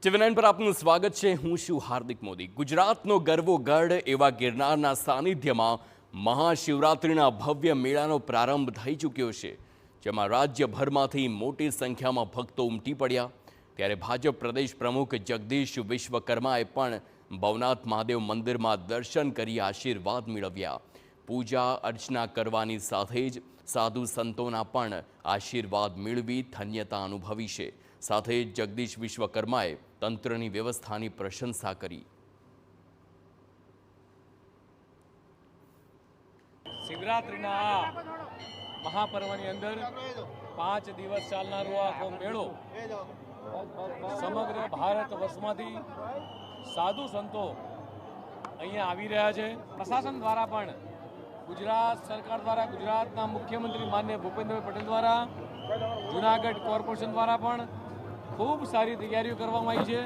ટીવી9 પર આપનું સ્વાગત છે। હું છું હાર્દિક મોદી। ગુજરાતનો ગરવો ગઢ એવા ગિરનારના સાનિધ્યમાં મહાશિવરાત્રિના ભવ્ય મેળાનો પ્રારંભ થઈ ચૂક્યો છે, જેમાં રાજ્યભરમાંથી મોટી સંખ્યામાં ભક્તો ઉમટી પડ્યા। ત્યારે ભાજપ પ્રદેશ પ્રમુખ જગદીશ વિશ્વકર્માએ પણ ભવનાથ મહાદેવ મંદિરમાં દર્શન કરી આશીર્વાદ મેળવ્યા। પૂજા અર્ચના કરવાની સાથે જ સાધુ સંતોના પણ આશીર્વાદ મેળવી ધન્યતા અનુભવી છે। સાથે જગદીશ વિશ્વકર્માએ તંત્રની વ્યવસ્થાની પ્રશંસા કરી। શિવરાત્રિના મહાપર્વની અંદર 5 દિવસ ચાલનારો આખો મેળો સમગ્ર ભારત વર્ષમાંથી સાધુ સંતો અહીંયા આવી રહ્યા છે। પ્રશાસન દ્વારા પણ ગુજરાત સરકાર દ્વારા, ગુજરાતના મુખ્યમંત્રી માનનીય ભૂપેન્દ્રભાઈ પટેલ દ્વારા, જૂનાગઢ કોર્પોરેશન દ્વારા પણ ખૂબ સારી તૈયારીઓ કરવામાં આવી છે।